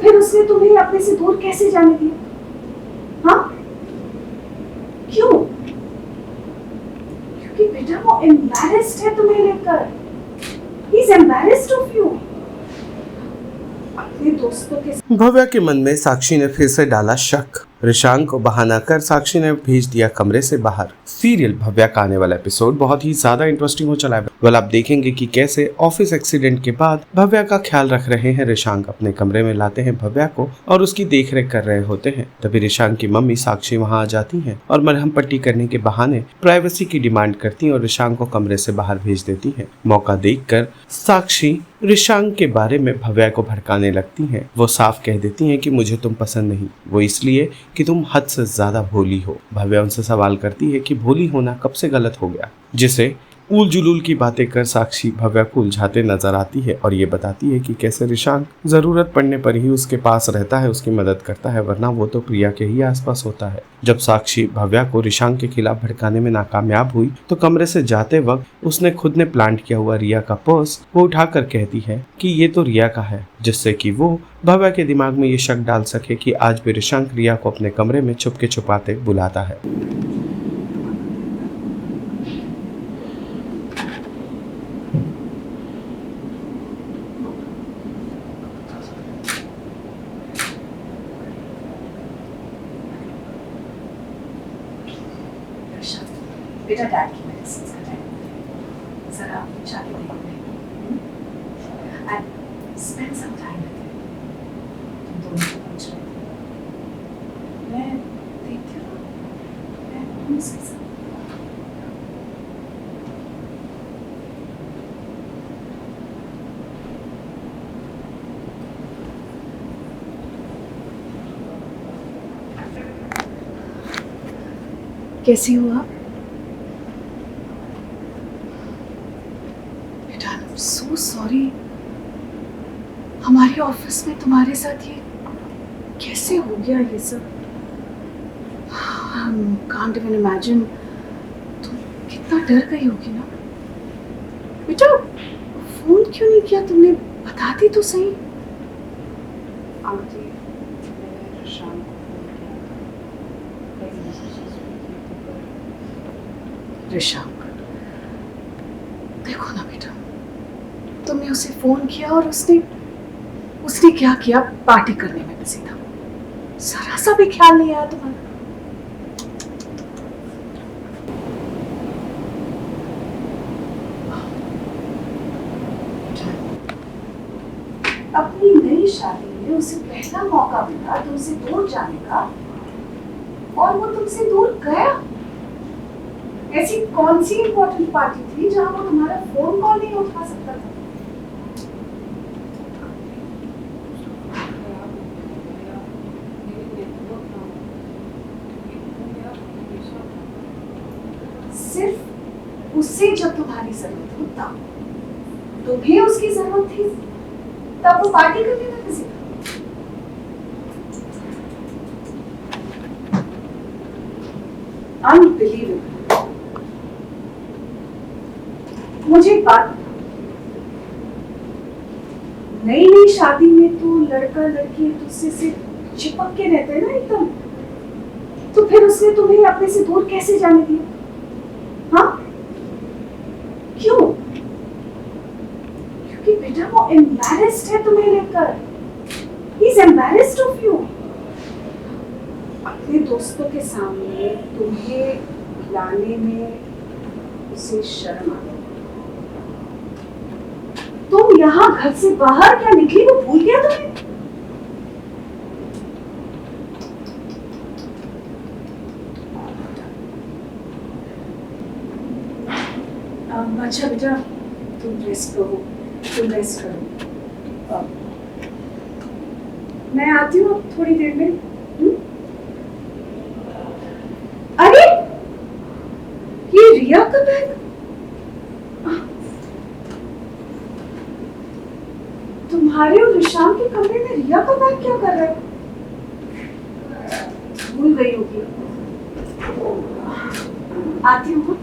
फिर उसने तुम्हें अपने से दूर कैसे जाने दिया? हाँ, क्यों? क्योंकि बेटा वो एम्बैरेस्ड है तुम्हें लेकर। He is embarrassed of you. अपने दोस्तों के भव्या के मन में साक्षी ने फिर से डाला शक। रिशांक को बहाना कर साक्षी ने भेज दिया कमरे से बाहर। सीरियल भव्या का आने वाला एपिसोड बहुत ही ज्यादा इंटरेस्टिंग हो चला है। वेल आप देखेंगे कि कैसे ऑफिस एक्सीडेंट के बाद भव्या का ख्याल रख रहे हैं रिशांक। अपने कमरे में लाते हैं भव्या को और उसकी देखरेख कर रहे होते हैं। तभी रिशांक की मम्मी साक्षी वहां आ जाती हैं और मरहम पट्टी करने के बहाने प्राइवेसी की डिमांड करती हैं और रिशांक को कमरे से बाहर भेज देती है। मौका देखकर साक्षी रिशांक के बारे में भव्या को भड़काने लगती हैं। वो साफ कह देती हैं कि मुझे तुम पसंद नहीं, वो इसलिए कि तुम हद से ज्यादा भोली हो। भव्या उनसे सवाल करती है कि भोली होना कब से गलत हो गया, जिसे उल जुलूल की बातें कर साक्षी भव्या को उलझाते नजर आती है और ये बताती है कि कैसे रिशांक जरूरत पड़ने पर ही उसके पास रहता है, उसकी मदद करता है, वरना वो तो प्रिया के ही आसपास होता है। जब साक्षी भव्या को रिशांक के खिलाफ भड़काने में नाकामयाब हुई तो कमरे से जाते वक्त उसने खुद ने प्लांट किया हुआ रिया का पर्स वो उठाकर कहती है कि ये तो रिया का है, जिससे कि वो भव्या के दिमाग में ये शक डाल सके कि आज भी रिशांक रिया को अपने कमरे में छुपके छुपाते बुलाता है। बेटा डैड की मेडिसिन का टाइम जरा जाके देखो and spend some time with him. तुम दोनों को पूछ रहे थे, मैं देखती हूँ, मैं हूँ उसके साथ। कैसी हो आप? So sorry, हमारे ऑफिस में तुम्हारे साथ ये कैसे हो गया ये सब? Can't even imagine। तुम कितना डर गई होगी ना बेटा। फोन क्यों नहीं किया तुमने? बताती तो सही। आंटी मैंने शाम को फोन किया था। रिशांक, देखो ना बेटा, तुमने उसे फोन किया और उसने क्या किया? पार्टी करने में बिजी था। जरा सा भी ख्याल नहीं आया तुम्हारा। अपनी नई शादी में उसे पहला मौका मिला तुमसे दूर जाने का और वो तुमसे दूर गया। ऐसी कौन सी इंपॉर्टेंट पार्टी थी जहां वो तुम्हारा फोन कॉल नहीं उठा सकता था? सिर्फ उससे जब तुम्हारी जरूरत हो तब तुम्हें उसकी जरूरत थी, तब वो पार्टी करने में बिजी था। अनबिलीवेबल। मुझे एक बात बता, नई नई शादी में तो लड़का लड़की एक दूसरे से चिपक के रहते हैं ना एकदम, तो फिर उसने तुम्हें अपने से दूर कैसे जाने दिया? हाँ, क्यों? क्योंकि बेटा वो एम्बैरेस्ड है तुम्हें लेकर। He is embarrassed of you. अपने दोस्तों के सामने तुम्हें बुलाने में उसे शर्म आ गई। तुम यहाँ घर से बाहर क्या निकली वो भूल गया तुम्हें? अच्छा बेटा, तुम रेस्ट करो। मैं आती हूँ थोड़ी देर में। अरे ये रिया का बैग। तुम्हारे और रिशांक के कमरे में रिया का बैग क्या कर रहा है? भूल गई होगी। आती हूँ।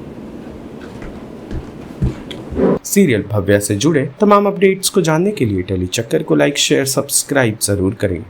सीरियल भव्या से जुड़े तमाम अपडेट्स को जानने के लिए टेली चक्कर को लाइक, शेयर, सब्सक्राइब जरूर करें।